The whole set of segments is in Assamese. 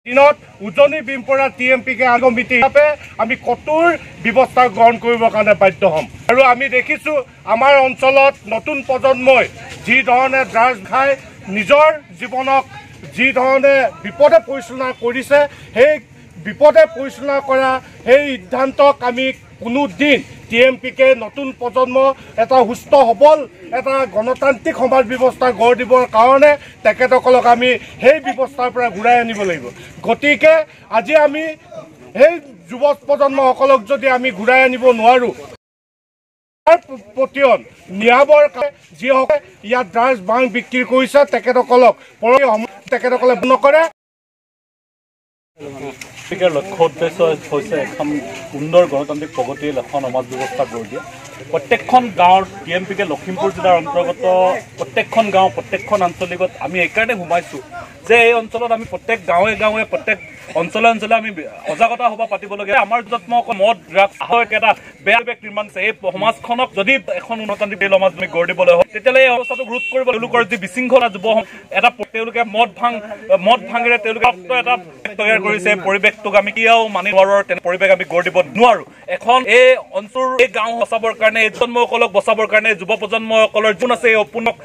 দিনত উজনি বিমপৰা টিএমপিকে কমিটি হিচাপে আমি কঠোৰ ব্যৱস্থা গ্ৰহণ কৰিবৰ কাৰণে বাধ্য হ'ম। আৰু আমি দেখিছোঁ আমাৰ অঞ্চলত নতুন প্ৰজন্মই যি ধৰণে ড্ৰাগছ খাই নিজৰ জীৱনক যি ধৰণে বিপদে পৰিচালনা কৰিছে, সেই বিপদে পৰিচালনা কৰা সেই সিদ্ধান্তক আমি কোনো দিন টিএমপিকে নতুন প্ৰজন্ম এটা সুস্থ সবল এটা গণতান্ত্ৰিক সমাজ ব্যৱস্থা গঢ় দিবৰ কাৰণে তেখেতসকলক আমি সেই ব্যৱস্থাৰ পৰা ঘূৰাই আনিব লাগিব। গতিকে আজি আমি সেই যুৱ প্ৰজন্মসকলক যদি আমি ঘূৰাই আনিব নোৱাৰোঁ, তাৰ প্ৰতিও নিয়াবৰ কাৰণে যিসকলে ইয়াত ড্ৰাগছ ভাং বিক্ৰী কৰিছে তেখেতসকলক তেখেতসকলে নকৰে। লক্ষ্য উদ্দেশ্য হৈছে এখন সুন্দৰ গণতান্ত্ৰিক প্ৰগতিৰ এখন সমাজ ব্যৱস্থা গঢ় দিয়া। প্ৰত্যেকখন গাঁৱৰ টিএমপিকে লখিমপুৰ জিলাৰ অন্তৰ্গত প্ৰত্যেকখন গাঁও প্ৰত্যেকখন আঞ্চলিকত আমি এইকাৰণে সোমাইছোঁ যে এই অঞ্চলত আমি প্ৰত্যেক গাঁৱে গাঁৱে প্ৰত্যেক অঞ্চলে অঞ্চলে আমি সজাগতা সভা পাতিবলগীয়া। আমাৰ যত্ন মদ ড্ৰাগছ এটা বেয়া পৰিৱেশ নিৰ্মাণ আছে। এই সমাজখনক যদি এখন গণতান্ত্ৰিক সমাজ আমি গঢ় দিবলৈ হয় তেতিয়াহ'লে এই অৱস্থাটো ৰোধ কৰিব। তেওঁলোকৰ যি বিশৃংখলা যুৱ এটা তেওঁলোকে মদ ভাঙেৰে তেওঁলোকে এটা তৈয়াৰ কৰিছে। পৰিৱেশটোক আমি কিয়াও মানি নোৱাৰোঁ, তেনে পৰিৱেশ আমি গঢ় দিব নোৱাৰোঁ। এখন এই অঞ্চল এই গাঁও বচাবৰ কাৰণে এই প্ৰজন্মসকলক বচাবৰ কাৰণে যুৱ প্ৰজন্মসকলৰ যোন আছে এই অপূৰ্ণক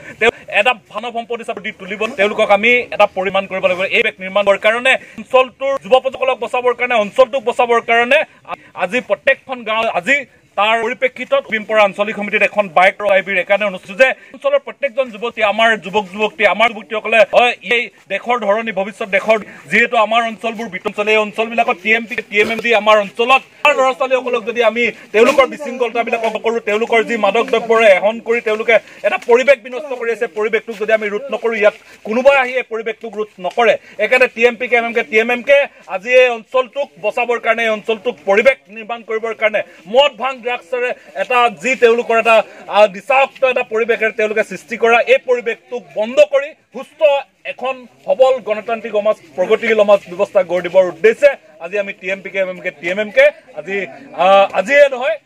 এটা মানৱ সম্পদ হিচাপে দি তুলিব তেওঁলোকক আমি এটা পৰিমাণ কৰিব লাগিব। এই বেগ নিৰ্মাণ কৰাৰ কাৰণে অঞ্চলটোৰ যুৱ প্ৰজন্মসকলক বচাবৰ কাৰণে অঞ্চলটোক বচাবৰ কাৰণে আজি প্ৰত্যেকখন গাঁও আজি তাৰ পৰিপ্ৰেক্ষিতত বিমপৰা আঞ্চলিক সমিতিত এখন বাইক ৰাইবিৰ এইকাৰণে অনুষ্ঠিত যে অঞ্চলৰ প্ৰত্যেকজন যুৱতী আমাৰ যুৱতী আমাৰ যুৱতীসকলে এই দেশৰ ধৰণী ভৱিষ্যত দেশৰ যিহেতু আমাৰ অঞ্চলবোৰ বিতঞ্চল এই অঞ্চলবিলাকত টিএমএমডি আমাৰ অঞ্চলত ল'ৰা ছোৱালীসকলক যদি আমি তেওঁলোকৰ বিশৃংখলতাবিলাক নকৰোঁ, তেওঁলোকৰ যি মাদক দ্ৰব্যৰে সেৱন কৰি তেওঁলোকে এটা পৰিৱেশ বিনষ্ট কৰি আছে, পৰিৱেশটোক যদি আমি ৰোধ নকৰোঁ, ইয়াত কোনোবাই আহি এই পৰিৱেশটোক ৰোধ নকৰে। এইকাৰণে টিএমএমকে আজি এই অঞ্চলটোক বচাবৰ কাৰণে এই অঞ্চলটোক পৰিৱেশ নিৰ্মাণ কৰিবৰ কাৰণে মদ ভাং ড্ৰাগছেৰে এটা যি তেওঁলোকৰ এটা নিচাযুক্ত এটা পৰিৱেশেৰে তেওঁলোকে সৃষ্টি কৰা এই পৰিৱেশটোক বন্ধ কৰি সুস্থ এখন সবল গণতান্ত্ৰিক সমাজ প্ৰগতিশীল সমাজ ব্যৱস্থা গঢ় দিবৰ উদ্দেশ্যে আজি আমি টিএমএমকে আজিয়ে নহয়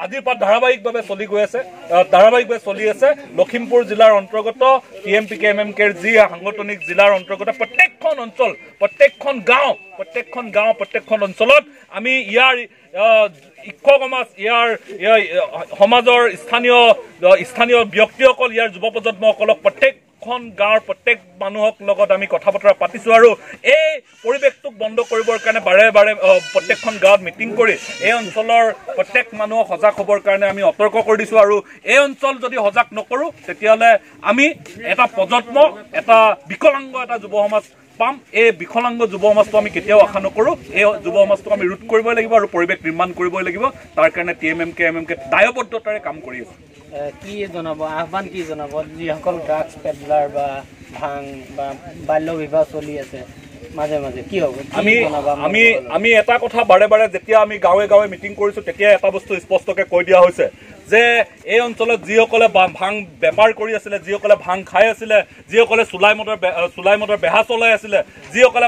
আজিৰ পৰা ধাৰাবাহিকভাৱে চলি আছে লখিমপুৰ জিলাৰ অন্তৰ্গত টিএমপিকেৰ যি সাংগঠনিক জিলাৰ অন্তৰ্গত প্ৰত্যেকখন অঞ্চল প্ৰত্যেকখন গাঁও প্ৰত্যেকখন অঞ্চলত আমি ইয়াৰ শিক্ষক সমাজ ইয়াৰ সমাজৰ স্থানীয় ব্যক্তিসকল ইয়াৰ যুৱ প্ৰজন্মসকলক প্ৰত্যেকখন গাঁৱৰ প্ৰত্যেক মানুহক লগত আমি কথা বতৰা পাতিছোঁ আৰু এই পৰিৱেশটোক বন্ধ কৰিবৰ কাৰণে বাৰে বাৰে প্ৰত্যেকখন গাঁৱত মিটিং কৰি এই অঞ্চলৰ প্ৰত্যেক মানুহক সজাগ হ'বৰ কাৰণে আমি সতৰ্ক কৰি দিছোঁ। আৰু এই অঞ্চল যদি সজাগ নকৰোঁ তেতিয়াহ'লে আমি এটা প্ৰজন্ম এটা বিকলাংগ এটা যুৱ সমাজ পাম। এই বিকলাংগ যুৱ সমাজটো আমি কেতিয়াও আশা নকৰোঁ। এই যুৱ সমাজটোক আমি ৰোধ কৰিবই লাগিব আৰু পৰিৱেশ নিৰ্মাণ কৰিবই লাগিব। তাৰ কাৰণে টিএমএমকে দায়বদ্ধতাৰে কাম কৰি আছোঁ। কি জনাব আহ্বান কি জনাব যিসকল ড্ৰাগছ পেডলাৰ বা ভাং বা বাল্য বিবাহ চলি আছে মাজে মাজে কি হ'ব? আমি এটা কথা বাৰে বাৰে যেতিয়া আমি গাঁৱে গাঁৱে মিটিং কৰিছোঁ তেতিয়া এটা বস্তু স্পষ্টকৈ কৈ দিয়া হৈছে যে এই অঞ্চলত যিসকলে ভাং বেপাৰ কৰি আছিলে, যিসকলে ভাং খাই আছিলে, যিসকলে চুলাই মদৰ বেহা চলাই আছিলে, যিসকলে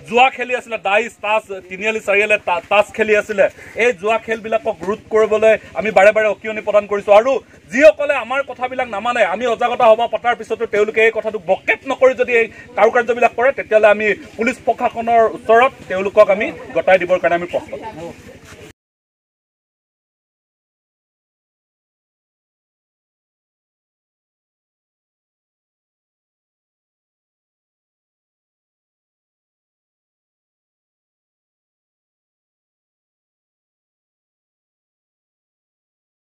জুৱা খেলি আছিলে, ডাইচ তাচ তিনিআলি চাৰিআলি তাচ খেলি আছিলে, এই জুৱা খেলবিলাকক ৰোধ কৰিবলৈ আমি বাৰে বাৰে অকিয়নি প্ৰদান কৰিছোঁ। আৰু যিসকলে আমাৰ কথাবিলাক নামানে আমি সজাগতা সভা পতাৰ পিছতো তেওঁলোকে এই কথাটোক বকেপ নকৰি যদি এই কাৰুকাৰ্যবিলাক কৰে তেতিয়াহ'লে আমি পুলিচ প্ৰশাসনৰ ওচৰত তেওঁলোকক আমি গতাই দিবৰ কাৰণে আমি প্ৰস্তুত।